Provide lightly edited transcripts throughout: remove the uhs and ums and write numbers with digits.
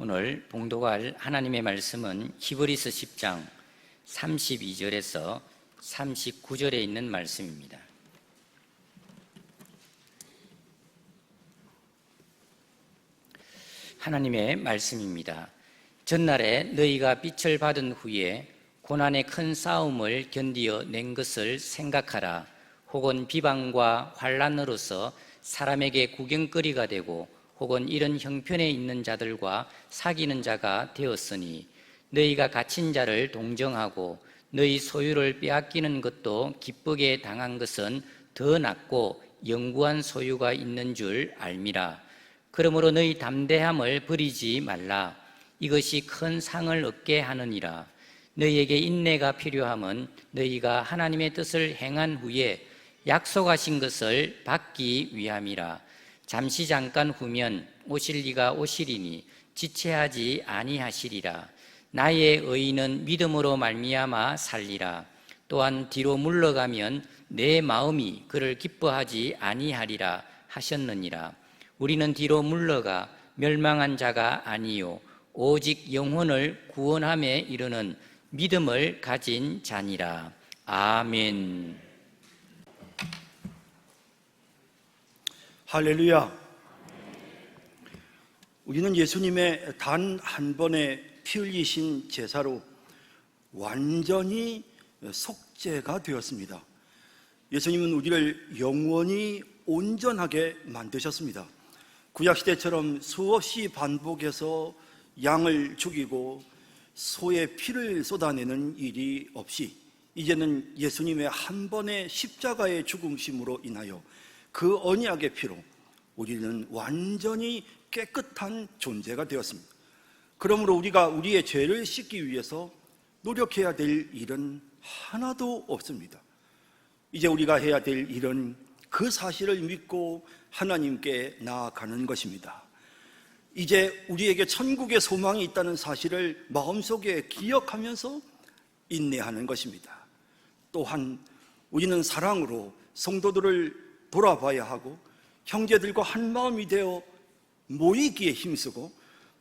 오늘 봉독할 하나님의 말씀은 히브리서 10장 32절에서 39절에 있는 말씀입니다. 하나님의 말씀입니다. 전날에 너희가 빛을 받은 후에 고난의 큰 싸움을 견디어 낸 것을 생각하라. 혹은 비방과 환난으로서 사람에게 구경거리가 되고 혹은 이런 형편에 있는 자들과 사귀는 자가 되었으니 너희가 갇힌 자를 동정하고 너희 소유를 빼앗기는 것도 기쁘게 당한 것은 더 낫고 영구한 소유가 있는 줄 알미라. 그러므로 너희 담대함을 버리지 말라. 이것이 큰 상을 얻게 하느니라. 너희에게 인내가 필요함은 너희가 하나님의 뜻을 행한 후에 약속하신 것을 받기 위함이라. 잠시 잠깐 후면 오실 이가 오시리니 지체하지 아니하시리라. 나의 의인은 믿음으로 말미암아 살리라. 또한 뒤로 물러가면 내 마음이 그를 기뻐하지 아니하리라 하셨느니라. 우리는 뒤로 물러가 멸망한 자가 아니요 오직 영혼을 구원함에 이르는 믿음을 가진 자니라. 아멘. 할렐루야. 우리는 예수님의 단 한 번의 피 흘리신 제사로 완전히 속죄가 되었습니다. 예수님은 우리를 영원히 온전하게 만드셨습니다. 구약시대처럼 수없이 반복해서 양을 죽이고 소의 피를 쏟아내는 일이 없이 이제는 예수님의 한 번의 십자가의 죽음심으로 인하여 그 언약의 피로 우리는 완전히 깨끗한 존재가 되었습니다. 그러므로 우리가 우리의 죄를 씻기 위해서 노력해야 될 일은 하나도 없습니다. 이제 우리가 해야 될 일은 그 사실을 믿고 하나님께 나아가는 것입니다. 이제 우리에게 천국의 소망이 있다는 사실을 마음속에 기억하면서 인내하는 것입니다. 또한 우리는 사랑으로 성도들을 돌아봐야 하고 형제들과 한 마음이 되어 모이기에 힘쓰고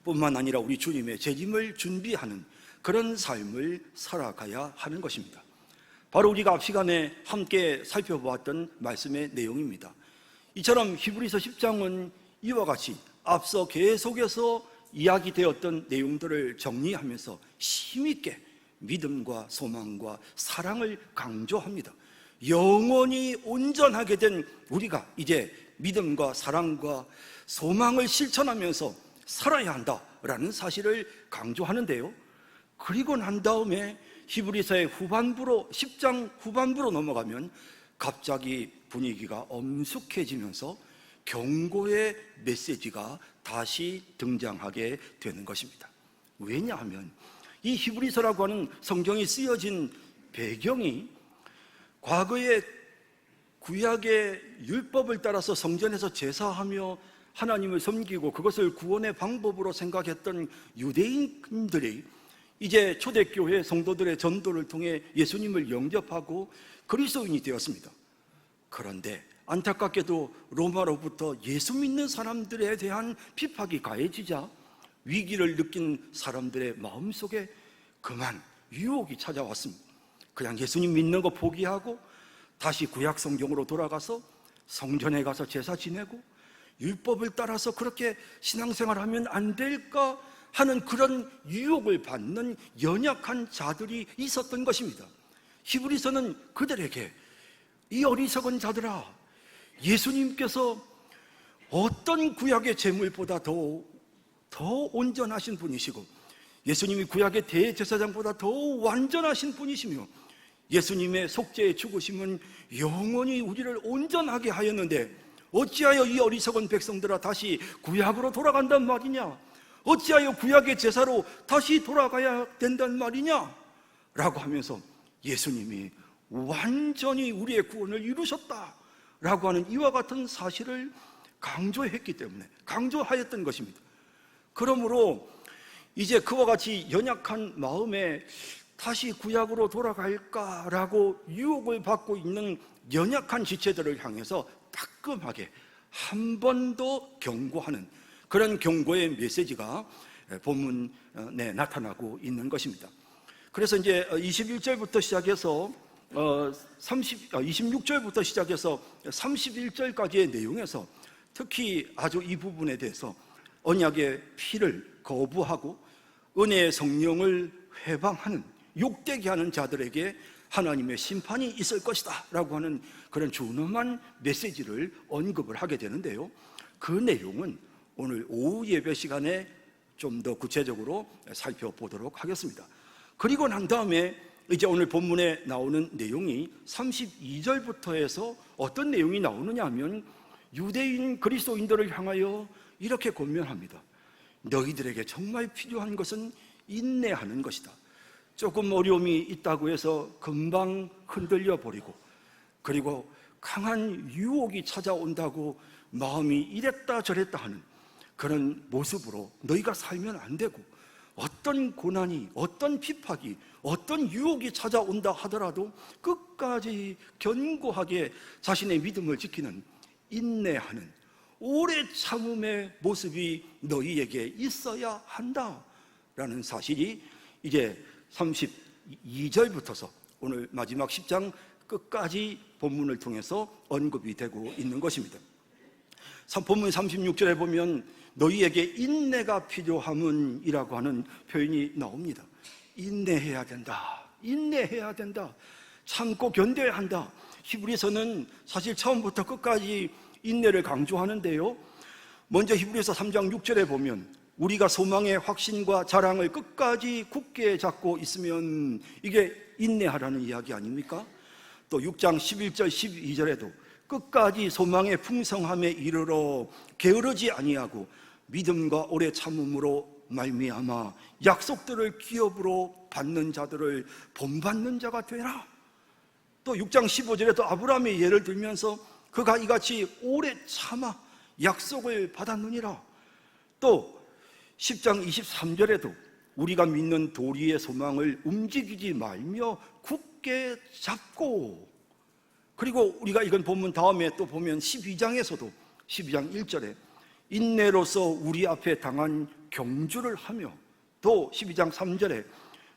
뿐만 아니라 우리 주님의 재림을 준비하는 그런 삶을 살아가야 하는 것입니다. 바로 우리가 앞 시간에 함께 살펴보았던 말씀의 내용입니다. 이처럼 히브리서 10장은 이와 같이 앞서 계속해서 이야기되었던 내용들을 정리하면서 힘있게 믿음과 소망과 사랑을 강조합니다. 영원히 온전하게 된 우리가 이제 믿음과 사랑과 소망을 실천하면서 살아야 한다라는 사실을 강조하는데요. 그리고 난 다음에 히브리서의 후반부로 10장 후반부로 넘어가면 갑자기 분위기가 엄숙해지면서 경고의 메시지가 다시 등장하게 되는 것입니다. 왜냐하면 이 히브리서라고 하는 성경이 쓰여진 배경이 과거에 구약의 율법을 따라서 성전에서 제사하며 하나님을 섬기고 그것을 구원의 방법으로 생각했던 유대인들이 이제 초대교회 성도들의 전도를 통해 예수님을 영접하고 그리스도인이 되었습니다. 그런데 안타깝게도 로마로부터 예수 믿는 사람들에 대한 핍박이 가해지자 위기를 느낀 사람들의 마음속에 그만 유혹이 찾아왔습니다. 그냥 예수님 믿는 거 포기하고 다시 구약 성경으로 돌아가서 성전에 가서 제사 지내고 율법을 따라서 그렇게 신앙생활하면 안 될까 하는 그런 유혹을 받는 연약한 자들이 있었던 것입니다. 히브리서는 그들에게 이 어리석은 자들아, 예수님께서 어떤 구약의 제물보다 더 온전하신 분이시고 예수님이 구약의 대제사장보다 더 완전하신 분이시며 예수님의 속죄의 죽으심은 영원히 우리를 온전하게 하였는데 어찌하여 이 어리석은 백성들아 다시 구약으로 돌아간단 말이냐? 어찌하여 구약의 제사로 다시 돌아가야 된단 말이냐? 라고 하면서 예수님이 완전히 우리의 구원을 이루셨다 라고 하는 이와 같은 사실을 강조했기 때문에 강조하였던 것입니다. 그러므로 이제 그와 같이 연약한 마음에 다시 구약으로 돌아갈까라고 유혹을 받고 있는 연약한 지체들을 향해서 따끔하게 한 번 더 경고하는 그런 경고의 메시지가 본문에 나타나고 있는 것입니다. 그래서 이제 21절부터 시작해서 26절부터 시작해서 31절까지의 내용에서 특히 아주 이 부분에 대해서 언약의 피를 거부하고 은혜의 성령을 회방하는, 욕되게 하는 자들에게 하나님의 심판이 있을 것이다 라고 하는 그런 준엄한 메시지를 언급을 하게 되는데요, 그 내용은 오늘 오후 예배 시간에 좀 더 구체적으로 살펴보도록 하겠습니다. 그리고 난 다음에 이제 오늘 본문에 나오는 내용이 32절부터 해서 어떤 내용이 나오느냐 하면 유대인 그리스도인들을 향하여 이렇게 권면합니다. 너희들에게 정말 필요한 것은 인내하는 것이다. 조금 어려움이 있다고 해서 금방 흔들려 버리고, 그리고 강한 유혹이 찾아온다고 마음이 이랬다 저랬다 하는 그런 모습으로 너희가 살면 안 되고, 어떤 고난이, 어떤 핍박이, 어떤 유혹이 찾아온다 하더라도 끝까지 견고하게 자신의 믿음을 지키는, 인내하는, 오래 참음의 모습이 너희에게 있어야 한다라는 사실이 이제 32절부터서 오늘 마지막 10장 끝까지 본문을 통해서 언급이 되고 있는 것입니다. 본문 36절에 보면 너희에게 인내가 필요함은이라고 하는 표현이 나옵니다. 인내해야 된다, 인내해야 된다, 참고 견뎌야 한다. 히브리서는 사실 처음부터 끝까지 인내를 강조하는데요, 먼저 히브리서 3장 6절에 보면 우리가 소망의 확신과 자랑을 끝까지 굳게 잡고 있으면 이게 인내하라는 이야기 아닙니까? 또 6장 11절 12절에도 끝까지 소망의 풍성함에 이르러 게으르지 아니하고 믿음과 오래 참음으로 말미암아 약속들을 기업으로 받는 자들을 본받는 자가 되라. 또 6장 15절에도 아브라함의 예를 들면서 그가 이같이 오래 참아 약속을 받았느니라. 또 10장 23절에도 우리가 믿는 도리의 소망을 움직이지 말며 굳게 잡고, 그리고 우리가 이건 본문 다음에 또 보면 12장에서도 12장 1절에 인내로서 우리 앞에 당한 경주를 하며, 또 12장 3절에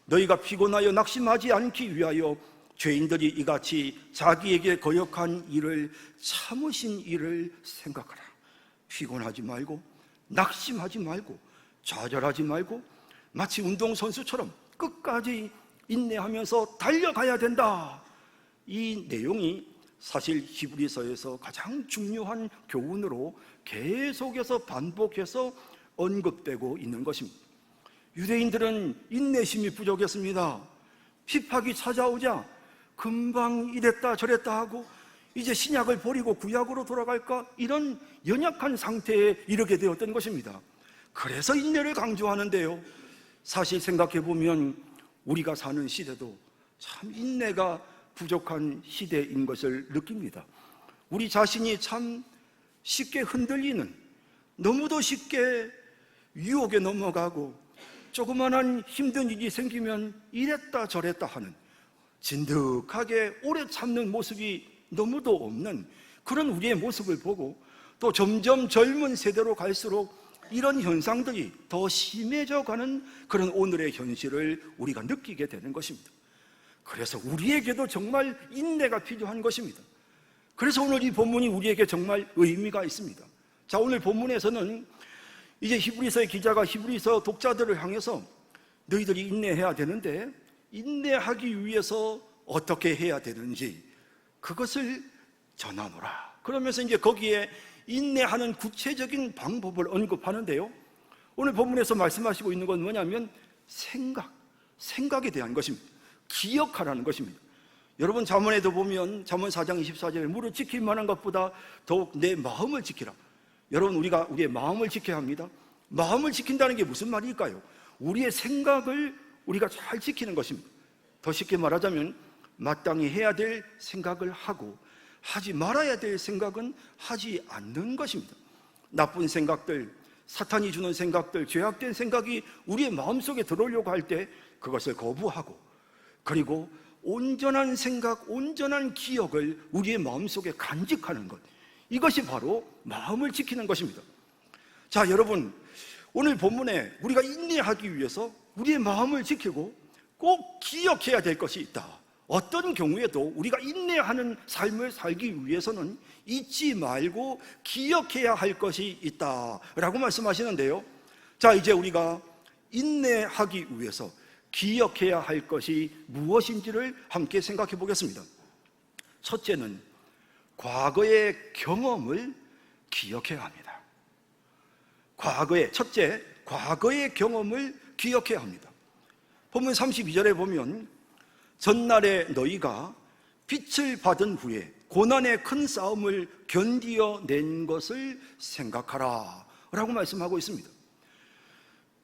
너희가 피곤하여 낙심하지 않기 위하여 죄인들이 이같이 자기에게 거역한 일을 참으신 일을 생각하라. 피곤하지 말고 낙심하지 말고 좌절하지 말고 마치 운동선수처럼 끝까지 인내하면서 달려가야 된다. 이 내용이 사실 히브리서에서 가장 중요한 교훈으로 계속해서 반복해서 언급되고 있는 것입니다. 유대인들은 인내심이 부족했습니다. 핍박이 찾아오자 금방 이랬다 저랬다 하고 이제 신약을 버리고 구약으로 돌아갈까, 이런 연약한 상태에 이르게 되었던 것입니다. 그래서 인내를 강조하는데요, 사실 생각해 보면 우리가 사는 시대도 참 인내가 부족한 시대인 것을 느낍니다. 우리 자신이 참 쉽게 흔들리는, 너무도 쉽게 유혹에 넘어가고 조그만한 힘든 일이 생기면 이랬다 저랬다 하는, 진득하게 오래 참는 모습이 너무도 없는 그런 우리의 모습을 보고, 또 점점 젊은 세대로 갈수록 이런 현상들이 더 심해져 가는 그런 오늘의 현실을 우리가 느끼게 되는 것입니다. 그래서 우리에게도 정말 인내가 필요한 것입니다. 그래서 오늘 이 본문이 우리에게 정말 의미가 있습니다. 자, 오늘 본문에서는 이제 히브리서의 기자가 히브리서 독자들을 향해서 너희들이 인내해야 되는데 인내하기 위해서 어떻게 해야 되는지 그것을 전하노라. 그러면서 이제 거기에 인내하는 구체적인 방법을 언급하는데요, 오늘 본문에서 말씀하시고 있는 건 뭐냐면 생각에 대한 것입니다. 기억하라는 것입니다. 여러분 잠언에도 보면 잠언 4장 24절에 무릇 지킬 만한 것보다 더욱 내 마음을 지키라. 여러분 우리가 우리의 마음을 지켜야 합니다. 마음을 지킨다는 게 무슨 말일까요? 우리의 생각을 우리가 잘 지키는 것입니다. 더 쉽게 말하자면 마땅히 해야 될 생각을 하고 하지 말아야 될 생각은 하지 않는 것입니다. 나쁜 생각들, 사탄이 주는 생각들, 죄악된 생각이 우리의 마음속에 들어오려고 할 때 그것을 거부하고, 그리고 온전한 생각, 온전한 기억을 우리의 마음속에 간직하는 것, 이것이 바로 마음을 지키는 것입니다. 자, 여러분 오늘 본문에 우리가 인내하기 위해서 우리의 마음을 지키고 꼭 기억해야 될 것이 있다. 어떤 경우에도 우리가 인내하는 삶을 살기 위해서는 잊지 말고 기억해야 할 것이 있다라고 말씀하시는데요. 자, 이제 우리가 인내하기 위해서 기억해야 할 것이 무엇인지를 함께 생각해 보겠습니다. 첫째는 과거의 경험을 기억해야 합니다. 첫째, 과거의 경험을 기억해야 합니다. 본문 32절에 보면 전날에 너희가 빛을 받은 후에 고난의 큰 싸움을 견디어낸 것을 생각하라 라고 말씀하고 있습니다.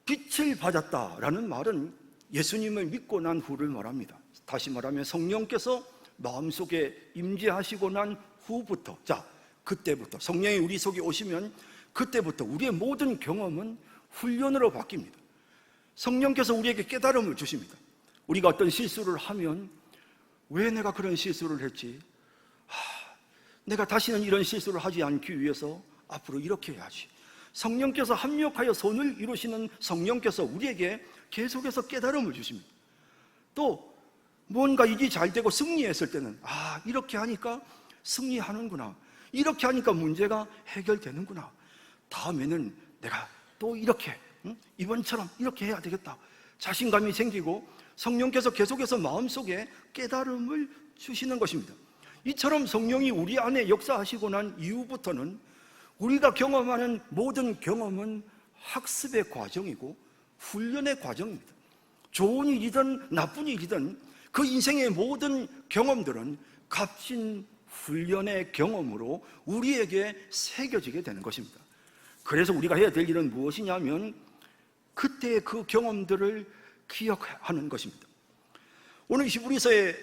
빛을 받았다라는 말은 예수님을 믿고 난 후를 말합니다. 다시 말하면 성령께서 마음속에 임재하시고 난 후부터, 자, 그때부터 성령이 우리 속에 오시면 그때부터 우리의 모든 경험은 훈련으로 바뀝니다. 성령께서 우리에게 깨달음을 주십니다. 우리가 어떤 실수를 하면 왜 내가 그런 실수를 했지? 내가 다시는 이런 실수를 하지 않기 위해서 앞으로 이렇게 해야지. 성령께서 합력하여 선을 이루시는 성령께서 우리에게 계속해서 깨달음을 주십니다. 또 뭔가 일이 잘 되고 승리했을 때는 이렇게 하니까 승리하는구나, 이렇게 하니까 문제가 해결되는구나, 다음에는 내가 또 이렇게 이번처럼 이렇게 해야 되겠다, 자신감이 생기고 성령께서 계속해서 마음속에 깨달음을 주시는 것입니다. 이처럼 성령이 우리 안에 역사하시고 난 이후부터는 우리가 경험하는 모든 경험은 학습의 과정이고 훈련의 과정입니다. 좋은 일이든 나쁜 일이든 그 인생의 모든 경험들은 값진 훈련의 경험으로 우리에게 새겨지게 되는 것입니다. 그래서 우리가 해야 될 일은 무엇이냐면 그때의 그 경험들을 기억하는 것입니다. 오늘 히브리서의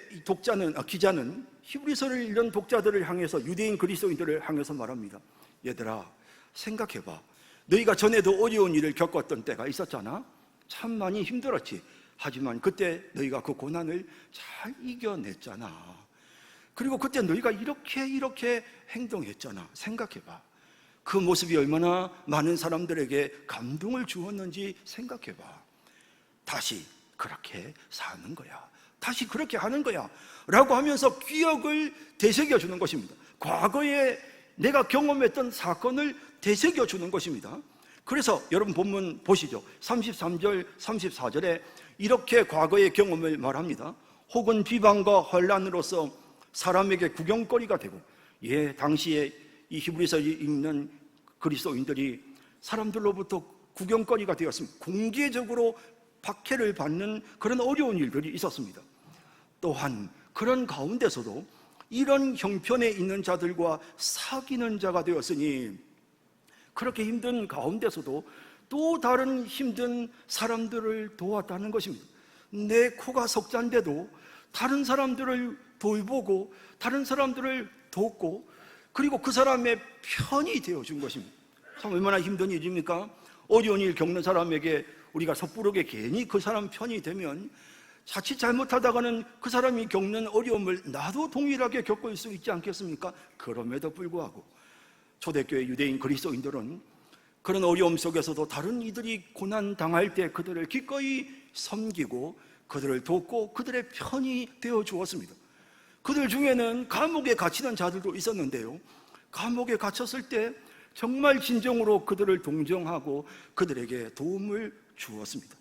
기자는 히브리서를 읽는 독자들을 향해서, 유대인 그리스도인들을 향해서 말합니다. 얘들아, 생각해봐. 너희가 전에도 어려운 일을 겪었던 때가 있었잖아. 참 많이 힘들었지. 하지만 그때 너희가 그 고난을 잘 이겨냈잖아. 그리고 그때 너희가 이렇게 행동했잖아. 생각해봐. 그 모습이 얼마나 많은 사람들에게 감동을 주었는지 생각해봐. 다시 그렇게 사는 거야, 다시 그렇게 하는 거야 라고 하면서 기억을 되새겨 주는 것입니다. 과거에 내가 경험했던 사건을 되새겨 주는 것입니다. 그래서 여러분 본문 보시죠. 33절 34절에 이렇게 과거의 경험을 말합니다. 혹은 비방과 환난으로서 사람에게 구경거리가 되고, 당시에 이 히브리서를 읽는 그리스도인들이 사람들로부터 구경거리가 되었습니다. 공개적으로 박해를 받는 그런 어려운 일들이 있었습니다. 또한 그런 가운데서도 이런 형편에 있는 자들과 사귀는 자가 되었으니, 그렇게 힘든 가운데서도 또 다른 힘든 사람들을 도왔다는 것입니다. 내 코가 석자인데도 다른 사람들을 돌보고 다른 사람들을 돕고, 그리고 그 사람의 편이 되어준 것입니다. 참 얼마나 힘든 일입니까? 어려운 일 겪는 사람에게 우리가 섣부르게 괜히 그 사람 편이 되면 자칫 잘못하다가는 그 사람이 겪는 어려움을 나도 동일하게 겪을 수 있지 않겠습니까? 그럼에도 불구하고 초대교회 유대인 그리스도인들은 그런 어려움 속에서도 다른 이들이 고난 당할 때 그들을 기꺼이 섬기고 그들을 돕고 그들의 편이 되어 주었습니다. 그들 중에는 감옥에 갇히는 자들도 있었는데요, 감옥에 갇혔을 때 정말 진정으로 그들을 동정하고 그들에게 도움을 주었습니다.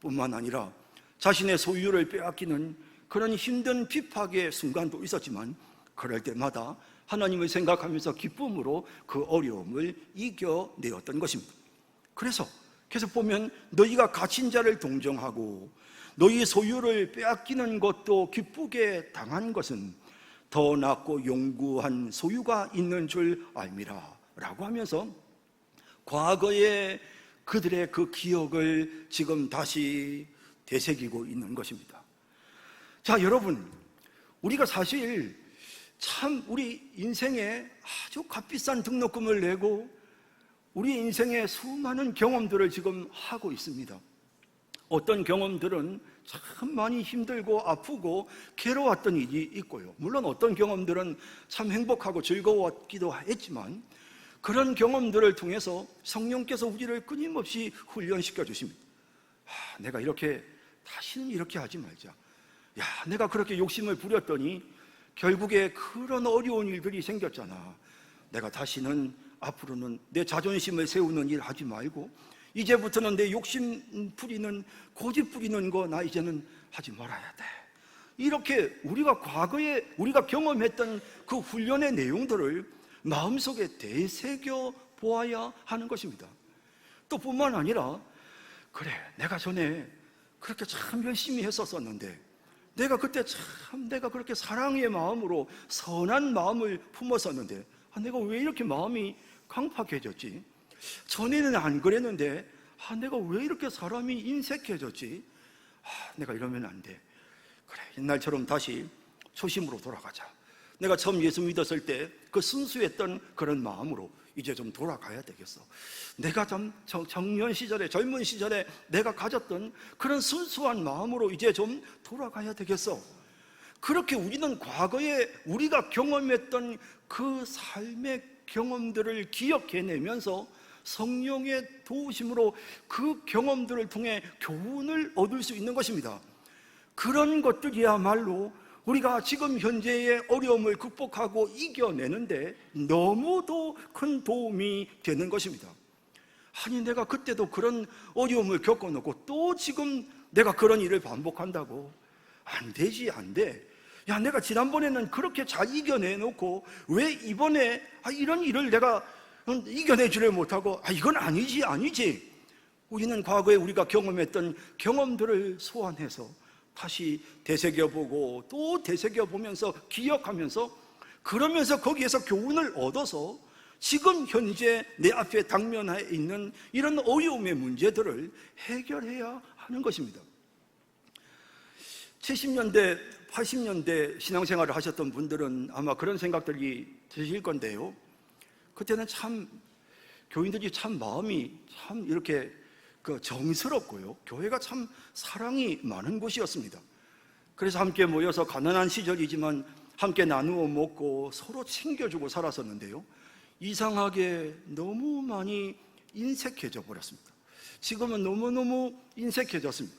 뿐만 아니라 자신의 소유를 빼앗기는 그런 힘든 핍박의 순간도 있었지만, 그럴 때마다 하나님을 생각하면서 기쁨으로 그 어려움을 이겨내었던 것입니다. 그래서 계속 보면 너희가 갇힌 자를 동정하고 너희 소유를 빼앗기는 것도 기쁘게 당한 것은 더 낫고 영구한 소유가 있는 줄 알미라 라고 하면서 과거의 그들의 그 기억을 지금 다시 되새기고 있는 것입니다. 자, 여러분, 우리가 사실 참 우리 인생에 아주 값비싼 등록금을 내고 우리 인생의 수많은 경험들을 지금 하고 있습니다. 어떤 경험들은 참 많이 힘들고 아프고 괴로웠던 일이 있고요, 물론 어떤 경험들은 참 행복하고 즐거웠기도 했지만, 그런 경험들을 통해서 성령께서 우리를 끊임없이 훈련시켜 주십니다. 내가 이렇게 다시는 이렇게 하지 말자. 야, 내가 그렇게 욕심을 부렸더니 결국에 그런 어려운 일들이 생겼잖아. 내가 다시는 앞으로는 내 자존심을 세우는 일 하지 말고 이제부터는 내 욕심 부리는, 고집 부리는 거 나 이제는 하지 말아야 돼. 이렇게 우리가 과거에 우리가 경험했던 그 훈련의 내용들을 마음속에 되새겨 보아야 하는 것입니다. 또 뿐만 아니라, 그래, 내가 전에 그렇게 참 열심히 했었었는데 내가 그때 참 내가 그렇게 사랑의 마음으로 선한 마음을 품었었는데 내가 왜 이렇게 마음이 강팍해졌지? 전에는 안 그랬는데 내가 왜 이렇게 사람이 인색해졌지? 내가 이러면 안 돼. 그래, 옛날처럼 다시 초심으로 돌아가자. 내가 처음 예수 믿었을 때 그 순수했던 그런 마음으로 이제 좀 돌아가야 되겠어. 내가 좀 청년 시절에, 젊은 시절에 내가 가졌던 그런 순수한 마음으로 이제 좀 돌아가야 되겠어. 그렇게 우리는 과거에 우리가 경험했던 그 삶의 경험들을 기억해내면서 성령의 도우심으로 그 경험들을 통해 교훈을 얻을 수 있는 것입니다. 그런 것들이야말로 우리가 지금 현재의 어려움을 극복하고 이겨내는데 너무도 큰 도움이 되는 것입니다. 아니, 내가 그때도 그런 어려움을 겪어놓고 또 지금 내가 그런 일을 반복한다고? 안 되지, 안 돼. 야, 내가 지난번에는 그렇게 잘 이겨내놓고 왜 이번에 이런 일을 내가 이겨내지를 못하고 이건 아니지. 우리는 과거에 우리가 경험했던 경험들을 소환해서 다시 되새겨보고 또 되새겨보면서 기억하면서 그러면서 거기에서 교훈을 얻어서 지금 현재 내 앞에 당면해 있는 이런 어려움의 문제들을 해결해야 하는 것입니다. 70년대, 80년대 신앙생활을 하셨던 분들은 아마 그런 생각들이 드실 건데요. 그때는 참 교인들이 참 마음이 참 이렇게 정스럽고요, 교회가 참 사랑이 많은 곳이었습니다. 그래서 함께 모여서 가난한 시절이지만 함께 나누어 먹고 서로 챙겨주고 살았었는데요, 이상하게 너무 많이 인색해져 버렸습니다. 지금은 너무너무 인색해졌습니다.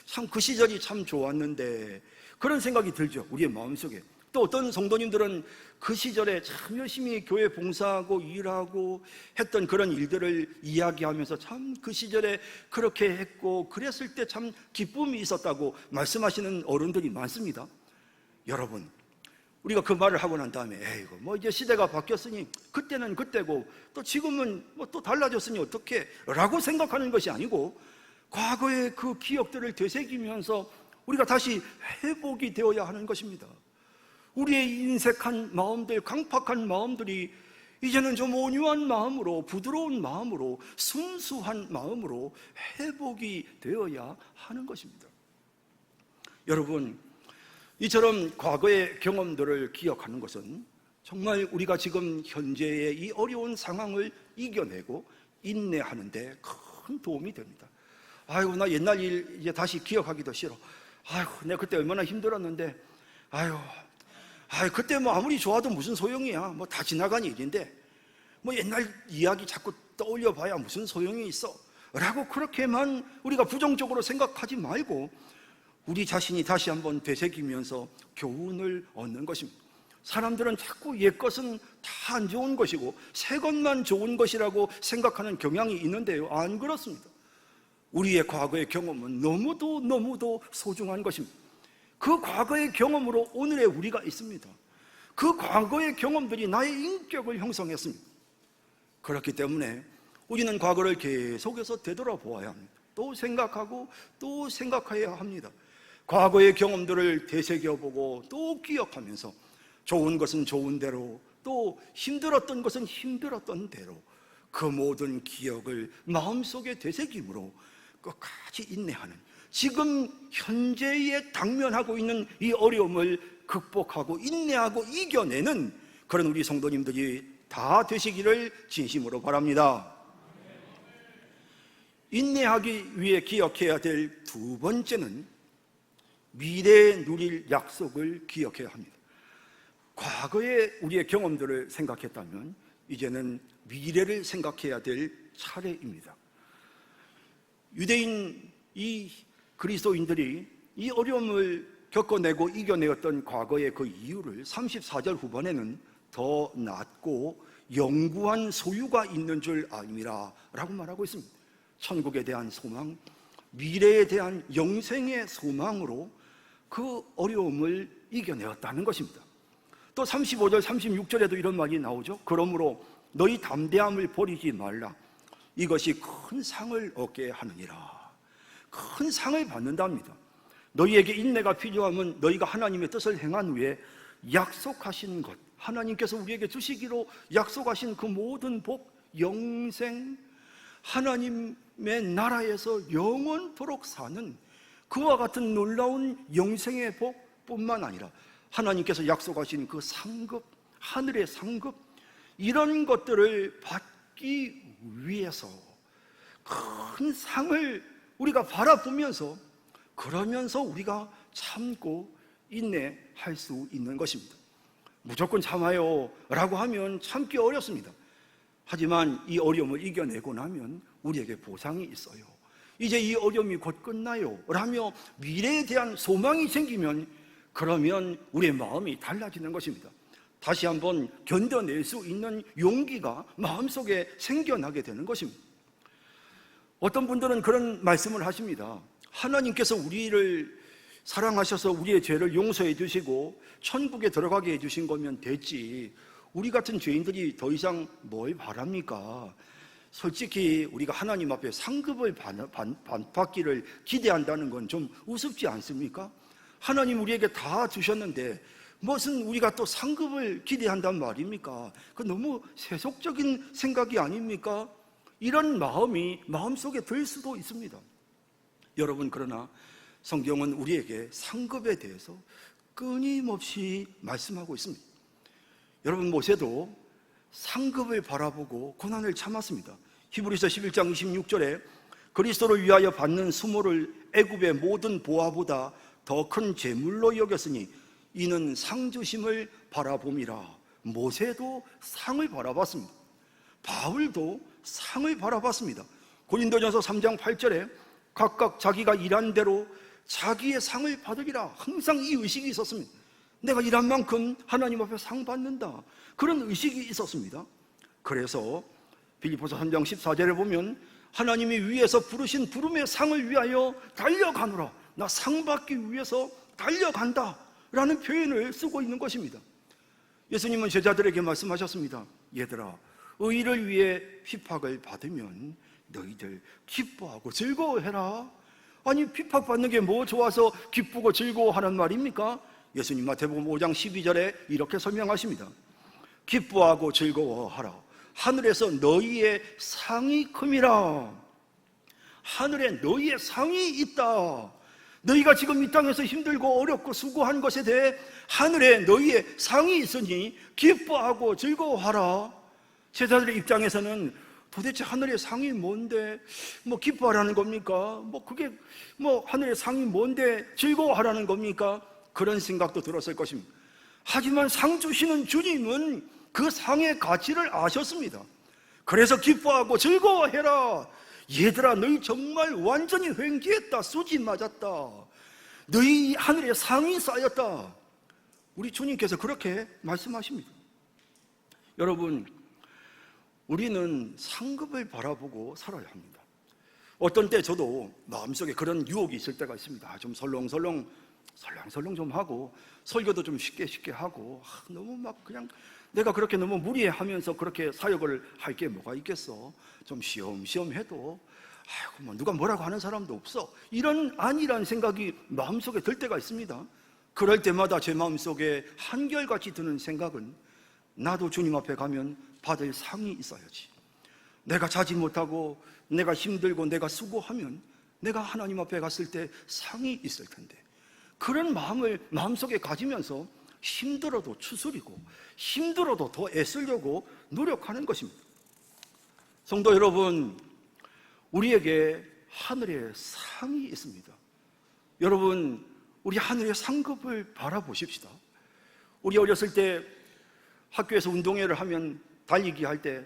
참 그 시절이 참 좋았는데 그런 생각이 들죠, 우리의 마음속에. 또 어떤 성도님들은 그 시절에 참 열심히 교회 봉사하고 일하고 했던 그런 일들을 이야기하면서 참 그 시절에 그렇게 했고 그랬을 때 참 기쁨이 있었다고 말씀하시는 어른들이 많습니다. 여러분, 우리가 그 말을 하고 난 다음에 에이고 뭐 이제 시대가 바뀌었으니 그때는 그때고 또 지금은 뭐 또 달라졌으니 어떻게 라고 생각하는 것이 아니고 과거의 그 기억들을 되새기면서 우리가 다시 회복이 되어야 하는 것입니다. 우리의 인색한 마음들, 강팍한 마음들이 이제는 좀 온유한 마음으로, 부드러운 마음으로, 순수한 마음으로 회복이 되어야 하는 것입니다. 여러분, 이처럼 과거의 경험들을 기억하는 것은 정말 우리가 지금 현재의 이 어려운 상황을 이겨내고 인내하는 데 큰 도움이 됩니다. 아이고, 나 옛날 일 이제 다시 기억하기도 싫어. 아이고, 내가 그때 얼마나 힘들었는데, 그때 뭐 아무리 좋아도 무슨 소용이야. 뭐 다 지나간 일인데 뭐 옛날 이야기 자꾸 떠올려 봐야 무슨 소용이 있어 라고 그렇게만 우리가 부정적으로 생각하지 말고 우리 자신이 다시 한번 되새기면서 교훈을 얻는 것입니다. 사람들은 자꾸 옛것은 다 안 좋은 것이고 새 것만 좋은 것이라고 생각하는 경향이 있는데요, 안 그렇습니다. 우리의 과거의 경험은 너무도 소중한 것입니다. 그 과거의 경험으로 오늘의 우리가 있습니다. 그 과거의 경험들이 나의 인격을 형성했습니다. 그렇기 때문에 우리는 과거를 계속해서 되돌아보아야 합니다. 또 생각하고 또 생각해야 합니다. 과거의 경험들을 되새겨보고 또 기억하면서 좋은 것은 좋은 대로, 또 힘들었던 것은 힘들었던 대로 그 모든 기억을 마음속에 되새김으로 끝까지 인내하는, 지금 현재에 당면하고 있는 이 어려움을 극복하고 인내하고 이겨내는 그런 우리 성도님들이 다 되시기를 진심으로 바랍니다. 인내하기 위해 기억해야 될 두 번째는 미래에 누릴 약속을 기억해야 합니다. 과거의 우리의 경험들을 생각했다면 이제는 미래를 생각해야 될 차례입니다. 유대인 이 그리스도인들이 이 어려움을 겪어내고 이겨내었던 과거의 그 이유를 34절 후반에는 더 낮고 영구한 소유가 있는 줄 아니라 라고 말하고 있습니다. 천국에 대한 소망, 미래에 대한 영생의 소망으로 그 어려움을 이겨내었다는 것입니다. 또 35절, 36절에도 이런 말이 나오죠. 그러므로 너희 담대함을 버리지 말라. 이것이 큰 상을 얻게 하느니라. 큰 상을 받는답니다. 너희에게 인내가 필요하면 너희가 하나님의 뜻을 행한 후에 약속하신 것, 하나님께서 우리에게 주시기로 약속하신 그 모든 복, 영생, 하나님의 나라에서 영원토록 사는 그와 같은 놀라운 영생의 복뿐만 아니라 하나님께서 약속하신 그 상급, 하늘의 상급, 이런 것들을 받기 위해서 큰 상을 우리가 바라보면서, 그러면서 우리가 참고 인내할 수 있는 것입니다. 무조건 참아요 라고 하면 참기 어렵습니다. 하지만 이 어려움을 이겨내고 나면 우리에게 보상이 있어요. 이제 이 어려움이 곧 끝나요 라며 미래에 대한 소망이 생기면, 그러면 우리의 마음이 달라지는 것입니다. 다시 한번 견뎌낼 수 있는 용기가 마음속에 생겨나게 되는 것입니다. 어떤 분들은 그런 말씀을 하십니다. 하나님께서 우리를 사랑하셔서 우리의 죄를 용서해 주시고 천국에 들어가게 해 주신 거면 됐지, 우리 같은 죄인들이 더 이상 뭘 바랍니까? 솔직히 우리가 하나님 앞에 상급을 받기를 기대한다는 건 좀 우습지 않습니까? 하나님 우리에게 다 주셨는데 무슨 우리가 또 상급을 기대한단 말입니까? 그 너무 세속적인 생각이 아닙니까? 이런 마음이 마음속에 들 수도 있습니다. 여러분, 그러나 성경은 우리에게 상급에 대해서 끊임없이 말씀하고 있습니다. 여러분, 모세도 상급을 바라보고 고난을 참았습니다. 히브리서 11장 26절에 그리스도를 위하여 받는 수모를 애굽의 모든 보화보다 더 큰 재물로 여겼으니 이는 상 주심을 바라봄이라. 모세도 상을 바라봤습니다. 바울도 상을 바라봤습니다. 고린도전서 3장 8절에 각각 자기가 일한 대로 자기의 상을 받으리라. 항상 이 의식이 있었습니다. 내가 일한 만큼 하나님 앞에 상 받는다, 그런 의식이 있었습니다. 그래서 빌립보서 3장 14절에 보면 하나님이 위에서 부르신 부름의 상을 위하여 달려가노라. 나 상 받기 위해서 달려간다 라는 표현을 쓰고 있는 것입니다. 예수님은 제자들에게 말씀하셨습니다. 얘들아, 의를 위해 핍박을 받으면 너희들 기뻐하고 즐거워해라. 아니, 핍박받는 게 뭐 좋아서 기쁘고 즐거워하는 말입니까? 예수님 마태복음 5장 12절에 이렇게 설명하십니다. 기뻐하고 즐거워하라. 하늘에서 너희의 상이 큼이라. 하늘에 너희의 상이 있다. 너희가 지금 이 땅에서 힘들고 어렵고 수고한 것에 대해 하늘에 너희의 상이 있으니 기뻐하고 즐거워하라. 제자들의 입장에서는 도대체 하늘의 상이 뭔데 뭐 기뻐하라는 겁니까? 그게 하늘의 상이 뭔데 즐거워하라는 겁니까? 그런 생각도 들었을 것입니다. 하지만 상 주시는 주님은 그 상의 가치를 아셨습니다. 그래서 기뻐하고 즐거워해라. 얘들아, 너희 정말 완전히 횡기했다. 수지 맞았다. 너희 하늘에 상이 쌓였다. 우리 주님께서 그렇게 말씀하십니다. 여러분, 우리는 상급을 바라보고 살아야 합니다. 어떤 때 저도 마음속에 그런 유혹이 있을 때가 있습니다. 좀 설렁설렁 좀 하고 설교도 좀 쉽게 하고 너무 그냥 내가 그렇게 너무 무리하면서 그렇게 사역을 할 게 뭐가 있겠어. 좀 시험시험 해도 누가 뭐라고 하는 사람도 없어. 이런 안일한 생각이 마음속에 들 때가 있습니다. 그럴 때마다 제 마음속에 한결같이 드는 생각은 나도 주님 앞에 가면 받을 상이 있어야지. 내가 자지 못하고 내가 힘들고 내가 수고하면 내가 하나님 앞에 갔을 때 상이 있을 텐데, 그런 마음을 마음속에 가지면서 힘들어도 추스리고 힘들어도 더 애쓰려고 노력하는 것입니다. 성도 여러분, 우리에게 하늘의 상이 있습니다. 여러분, 우리 하늘의 상급을 바라보십시다. 우리 어렸을 때 학교에서 운동회를 하면 달리기 할 때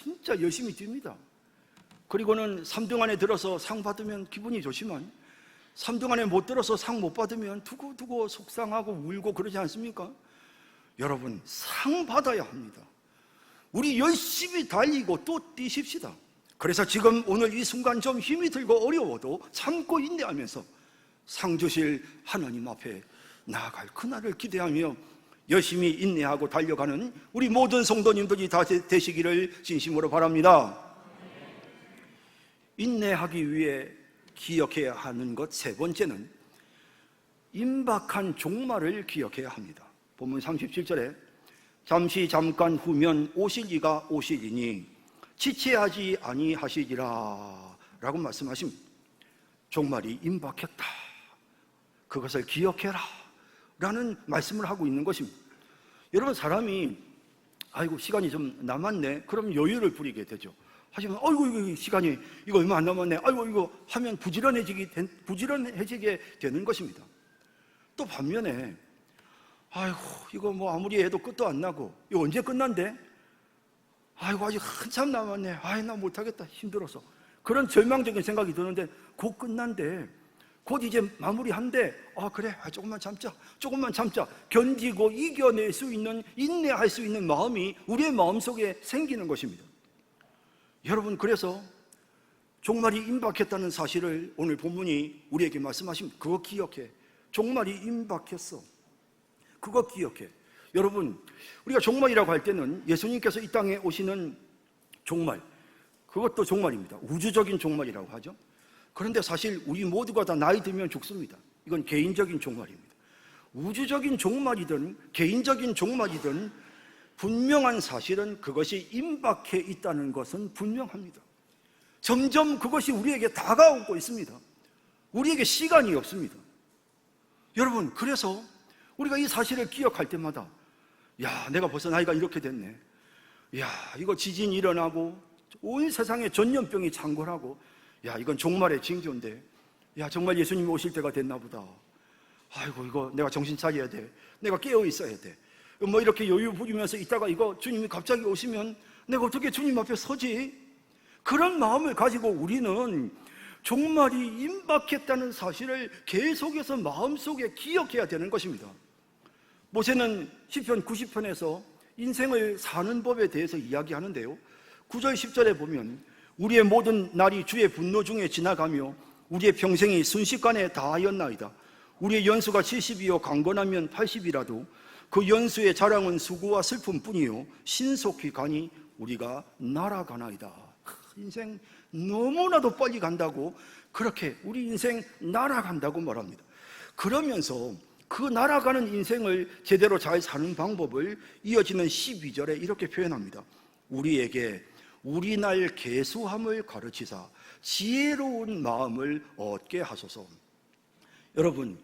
진짜 열심히 뜁니다. 그리고는 3등 안에 들어서 상 받으면 기분이 좋지만 3등 안에 못 들어서 상 못 받으면 두고두고 속상하고 울고 그러지 않습니까? 여러분, 상 받아야 합니다. 우리 열심히 달리고 또 뛰십시다. 그래서 지금 오늘 이 순간 좀 힘이 들고 어려워도 참고 인내하면서 상 주실 하나님 앞에 나아갈 그날을 기대하며 열심히 인내하고 달려가는 우리 모든 성도님들이 다 되시기를 진심으로 바랍니다. 인내하기 위해 기억해야 하는 것 세 번째는 임박한 종말을 기억해야 합니다. 본문 37절에 잠시 잠깐 후면 오실 이가 오시리니 지체하지 아니하시리라 라고 말씀하십니다. 종말이 임박했다, 그것을 기억해라 라는 말씀을 하고 있는 것입니다. 여러분, 사람이 아이고 시간이 좀 남았네 그럼 여유를 부리게 되죠. 하지만 아이고 이거 시간이 이거 얼마 안 남았네, 아이고 이거 하면 부지런해지게 되는 것입니다. 또 반면에 아이고 이거 뭐 아무리 해도 끝도 안 나고 이거 언제 끝난대? 아이고 아직 한참 남았네, 아이 나 못하겠다 힘들어서, 그런 절망적인 생각이 드는데 곧 끝난대, 곧 이제 마무리한대, 그래 조금만 참자 견디고 이겨낼 수 있는, 인내할 수 있는 마음이 우리의 마음속에 생기는 것입니다. 여러분, 그래서 종말이 임박했다는 사실을 오늘 본문이 우리에게 말씀하십니다. 그거 기억해. 종말이 임박했어. 그거 기억해. 여러분, 우리가 종말이라고 할 때는 예수님께서 이 땅에 오시는 종말, 그것도 종말입니다. 우주적인 종말이라고 하죠. 그런데 사실 우리 모두가 다 나이 들면 죽습니다. 이건 개인적인 종말입니다. 우주적인 종말이든 개인적인 종말이든 분명한 사실은 그것이 임박해 있다는 것은 분명합니다. 점점 그것이 우리에게 다가오고 있습니다. 우리에게 시간이 없습니다. 여러분, 그래서 우리가 이 사실을 기억할 때마다 야, 내가 벌써 나이가 이렇게 됐네, 야, 이거 지진이 일어나고 온 세상에 전염병이 창궐하고, 야, 이건 종말의 징조인데, 야, 정말 예수님이 오실 때가 됐나 보다, 아이고 이거 내가 정신 차려야 돼, 내가 깨어 있어야 돼, 뭐 이렇게 여유 부리면서 있다가 이거 주님이 갑자기 오시면 내가 어떻게 주님 앞에 서지? 그런 마음을 가지고 우리는 종말이 임박했다는 사실을 계속해서 마음속에 기억해야 되는 것입니다. 모세는 시편 90편에서 인생을 사는 법에 대해서 이야기하는데요, 9절 10절에 보면 우리의 모든 날이 주의 분노 중에 지나가며 우리의 평생이 순식간에 다하였나이다. 우리의 연수가 70이요 강건하면 80이라도 그 연수의 자랑은 수고와 슬픔뿐이요 신속히 가니 우리가 날아가나이다. 인생 너무나도 빨리 간다고, 그렇게 우리 인생 날아간다고 말합니다. 그러면서 그 날아가는 인생을 제대로 잘 사는 방법을 이어지는 12절에 이렇게 표현합니다. 우리에게 우리 날 계수함을 가르치사 지혜로운 마음을 얻게 하소서. 여러분,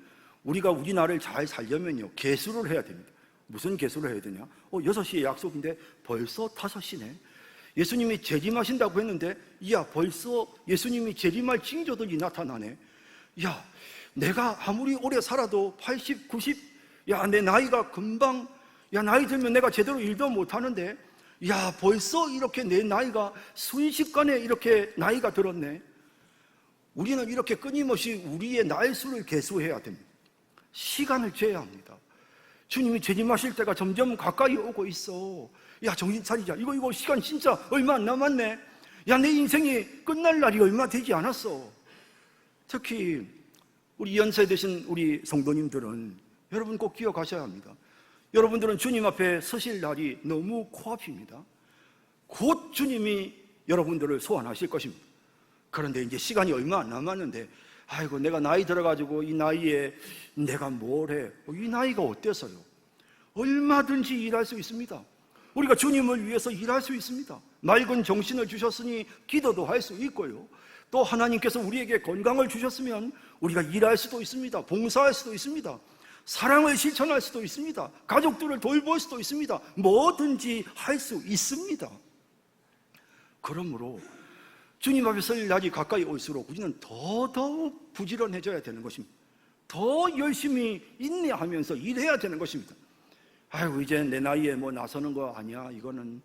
우리가 우리 날을 잘 살려면요 계수를 해야 됩니다. 무슨 계수를 해야 되냐? 6시에 약속인데 벌써 5시네. 예수님이 재림하신다고 했는데 야, 벌써 예수님이 재림할 징조들이 나타나네. 야, 내가 아무리 오래 살아도 80, 90, 야, 내 나이가 금방, 야, 나이 들면 내가 제대로 일도 못하는데, 야, 벌써 이렇게 내 나이가 순식간에 이렇게 나이가 들었네. 우리는 이렇게 끊임없이 우리의 날수를 계수해야 됩니다. 시간을 재야 합니다. 주님이 재림하실 때가 점점 가까이 오고 있어. 야, 정신 차리자. 이거 시간 진짜 얼마 안 남았네. 야, 내 인생이 끝날 날이 얼마 되지 않았어. 특히 우리 연세 드신 우리 성도님들은 여러분 꼭 기억하셔야 합니다. 여러분들은 주님 앞에 서실 날이 너무 코앞입니다. 곧 주님이 여러분들을 소환하실 것입니다. 그런데 이제 시간이 얼마 안 남았는데 아이고 내가 나이 들어가지고 이 나이에 내가 뭘 해? 이 나이가 어때서요? 얼마든지 일할 수 있습니다. 우리가 주님을 위해서 일할 수 있습니다. 맑은 정신을 주셨으니 기도도 할 수 있고요, 또 하나님께서 우리에게 건강을 주셨으면 우리가 일할 수도 있습니다. 봉사할 수도 있습니다. 사랑을 실천할 수도 있습니다. 가족들을 돌볼 수도 있습니다. 뭐든지 할 수 있습니다. 그러므로 주님 앞에 설 날이 가까이 올수록 우리는 더더욱 부지런해져야 되는 것입니다. 더 열심히 인내하면서 일해야 되는 것입니다. 아이고 이제 내 나이에 뭐 나서는 거 아니야, 이거는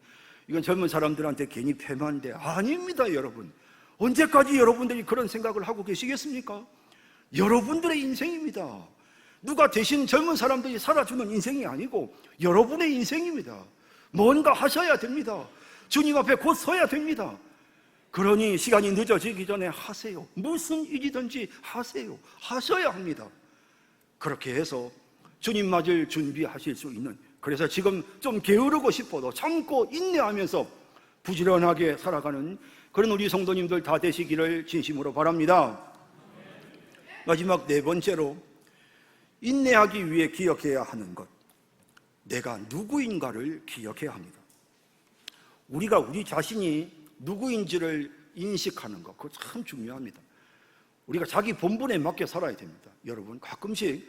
이건 젊은 사람들한테 괜히 폐만데 아닙니다, 여러분. 언제까지 여러분들이 그런 생각을 하고 계시겠습니까? 여러분들의 인생입니다. 누가 대신 젊은 사람들이 살아주는 인생이 아니고 여러분의 인생입니다. 뭔가 하셔야 됩니다. 주님 앞에 곧 서야 됩니다. 그러니 시간이 늦어지기 전에 하세요. 무슨 일이든지 하세요. 하셔야 합니다. 그렇게 해서 주님 맞을 준비하실 수 있는, 그래서 지금 좀 게으르고 싶어도 참고 인내하면서 부지런하게 살아가는 그런 우리 성도님들 다 되시기를 진심으로 바랍니다. 마지막 네 번째로, 인내하기 위해 기억해야 하는 것, 내가 누구인가를 기억해야 합니다. 우리가 우리 자신이 누구인지를 인식하는 것, 그거 참 중요합니다. 우리가 자기 본분에 맞게 살아야 됩니다. 여러분, 가끔씩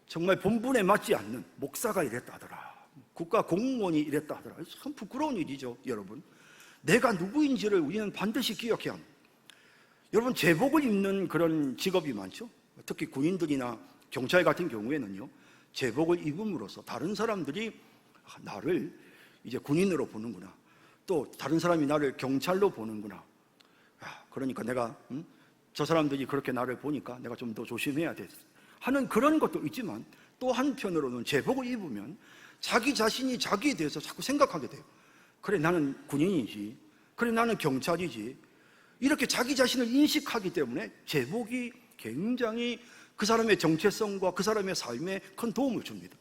정말 본분에 맞지 않는 목사가 이랬다더라, 국가 공무원이 이랬다더라, 참 부끄러운 일이죠. 여러분, 내가 누구인지를 우리는 반드시 기억해야 합니다. 여러분, 제복을 입는 그런 직업이 많죠. 특히 군인들이나 경찰 같은 경우에는요, 제복을 입음으로써 다른 사람들이 나를 이제 군인으로 보는구나, 또 다른 사람이 나를 경찰로 보는구나, 그러니까 내가 저 사람들이 그렇게 나를 보니까 내가 좀 더 조심해야 돼 하는 그런 것도 있지만, 또 한편으로는 제복을 입으면 자기 자신이 자기에 대해서 자꾸 생각하게 돼요. 그래, 나는 군인이지, 그래, 나는 경찰이지, 이렇게 자기 자신을 인식하기 때문에 제복이 굉장히 그 사람의 정체성과 그 사람의 삶에 큰 도움을 줍니다.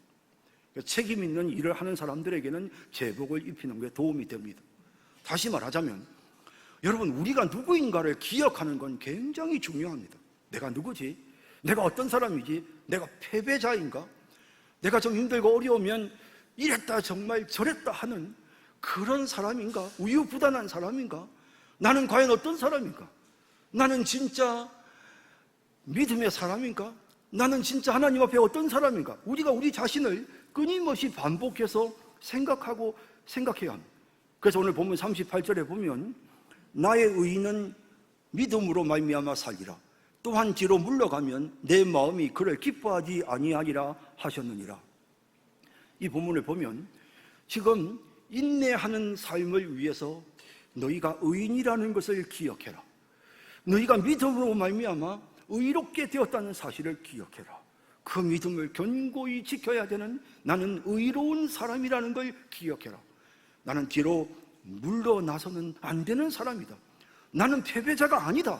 책임 있는 일을 하는 사람들에게는 제복을 입히는 게 도움이 됩니다. 다시 말하자면, 여러분, 우리가 누구인가를 기억하는 건 굉장히 중요합니다. 내가 누구지? 내가 어떤 사람이지? 내가 패배자인가? 내가 좀 힘들고 어려우면 이랬다 정말 저랬다 하는 그런 사람인가? 우유부단한 사람인가? 나는 과연 어떤 사람인가? 나는 진짜 믿음의 사람인가? 나는 진짜 하나님 앞에 어떤 사람인가? 우리가 우리 자신을 끊임없이 반복해서 생각하고 생각해야 합니다. 그래서 오늘 본문 38절에 보면, 나의 의인은 믿음으로 말미암아 살리라. 또한 뒤로 물러가면 내 마음이 그를 기뻐하지 아니하리라 하셨느니라. 이 본문을 보면 지금 인내하는 삶을 위해서 너희가 의인이라는 것을 기억해라. 너희가 믿음으로 말미암아 의롭게 되었다는 사실을 기억해라. 그 믿음을 견고히 지켜야 되는 나는 의로운 사람이라는 걸 기억해라. 나는 뒤로 물러나서는 안 되는 사람이다. 나는 패배자가 아니다.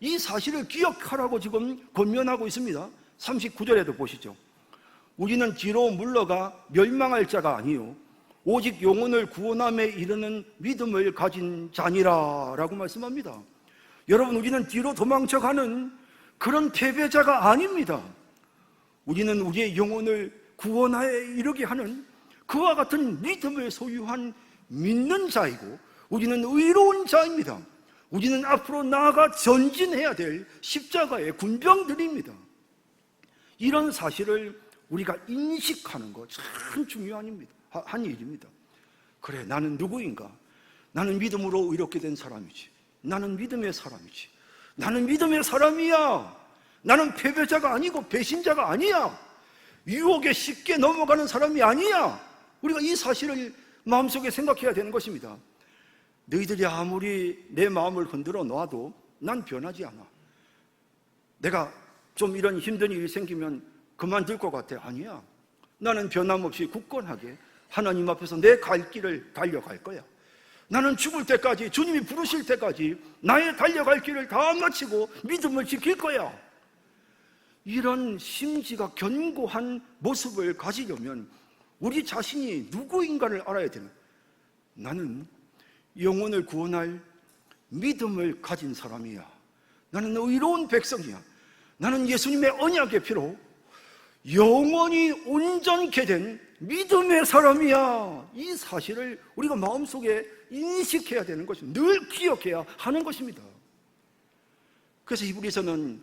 이 사실을 기억하라고 지금 권면하고 있습니다. 39절에도 보시죠. 우리는 뒤로 물러가 멸망할 자가 아니요 오직 영혼을 구원함에 이르는 믿음을 가진 자니라 라고 말씀합니다. 여러분, 우리는 뒤로 도망쳐가는 그런 패배자가 아닙니다. 우리는 우리의 영혼을 구원하에 이르게 하는 그와 같은 믿음을 소유한 믿는 자이고, 우리는 의로운 자입니다. 우리는 앞으로 나아가 전진해야 될 십자가의 군병들입니다. 이런 사실을 우리가 인식하는 것 참 중요한 일입니다. 그래, 나는 누구인가? 나는 믿음으로 의롭게 된 사람이지. 나는 믿음의 사람이지. 나는 믿음의 사람이야. 나는 패배자가 아니고 배신자가 아니야. 유혹에 쉽게 넘어가는 사람이 아니야. 우리가 이 사실을 마음속에 생각해야 되는 것입니다. 너희들이 아무리 내 마음을 흔들어 놔도 난 변하지 않아. 내가 좀 이런 힘든 일이 생기면 그만둘 것 같아. 아니야. 나는 변함없이 굳건하게 하나님 앞에서 내 갈 길을 달려갈 거야. 나는 죽을 때까지, 주님이 부르실 때까지 나의 달려갈 길을 다 마치고 믿음을 지킬 거야. 이런 심지가 견고한 모습을 가지려면 우리 자신이 누구인가를 알아야 되는, 나는 영혼을 구원할 믿음을 가진 사람이야. 나는 의로운 백성이야. 나는 예수님의 언약의 피로 영원히 온전케 된 믿음의 사람이야. 이 사실을 우리가 마음속에 인식해야 되는 것입니다. 늘 기억해야 하는 것입니다. 그래서 히브리서는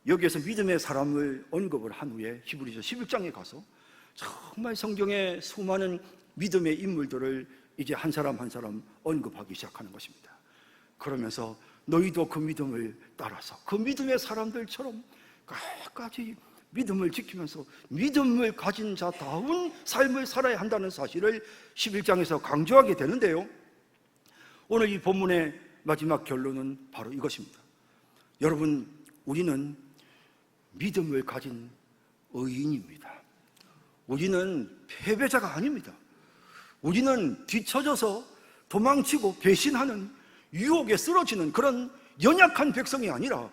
여기에서 믿음의 사람을 언급을 한 후에 히브리서 11장에 가서 정말 성경의 수많은 믿음의 인물들을 이제 한 사람 한 사람 언급하기 시작하는 것입니다. 그러면서 너희도 그 믿음을 따라서 그 믿음의 사람들처럼 끝까지 믿음을 지키면서 믿음을 가진 자다운 삶을 살아야 한다는 사실을 11장에서 강조하게 되는데요. 오늘 이 본문의 마지막 결론은 바로 이것입니다. 여러분, 우리는 믿음을 가진 의인입니다. 우리는 패배자가 아닙니다. 우리는 뒤처져서 도망치고 배신하는 유혹에 쓰러지는 그런 연약한 백성이 아니라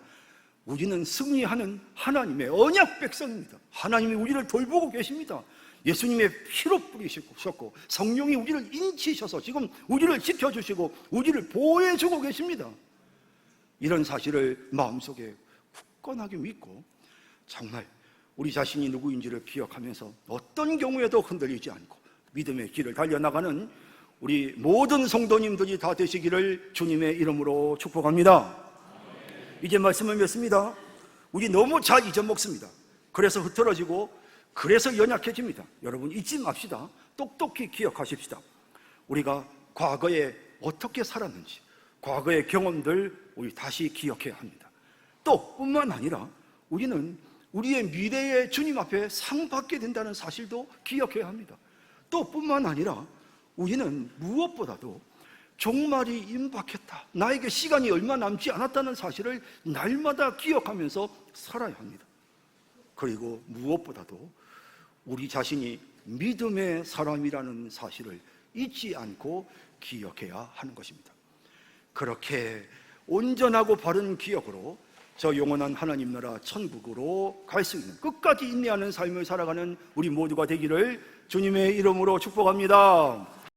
우리는 승리하는 하나님의 언약 백성입니다. 하나님이 우리를 돌보고 계십니다. 예수님의 피로 뿌리셨고 성령이 우리를 인치셔서 지금 우리를 지켜주시고 우리를 보호해주고 계십니다. 이런 사실을 마음속에 굳건하게 믿고 정말 우리 자신이 누구인지를 기억하면서 어떤 경우에도 흔들리지 않고 믿음의 길을 달려나가는 우리 모든 성도님들이 다 되시기를 주님의 이름으로 축복합니다. 이제 말씀을 맺습니다. 우리 너무 잘 잊어먹습니다. 그래서 흐트러지고 그래서 연약해집니다. 여러분, 잊지 맙시다. 똑똑히 기억하십시다. 우리가 과거에 어떻게 살았는지, 과거의 경험들 우리 다시 기억해야 합니다. 또 뿐만 아니라 우리는 우리의 미래의 주님 앞에 상 받게 된다는 사실도 기억해야 합니다. 또 뿐만 아니라 우리는 무엇보다도 종말이 임박했다, 나에게 시간이 얼마 남지 않았다는 사실을 날마다 기억하면서 살아야 합니다. 그리고 무엇보다도 우리 자신이 믿음의 사람이라는 사실을 잊지 않고 기억해야 하는 것입니다. 그렇게 온전하고 바른 기억으로 저 영원한 하나님 나라 천국으로 갈 수 있는, 끝까지 인내하는 삶을 살아가는 우리 모두가 되기를 주님의 이름으로 축복합니다.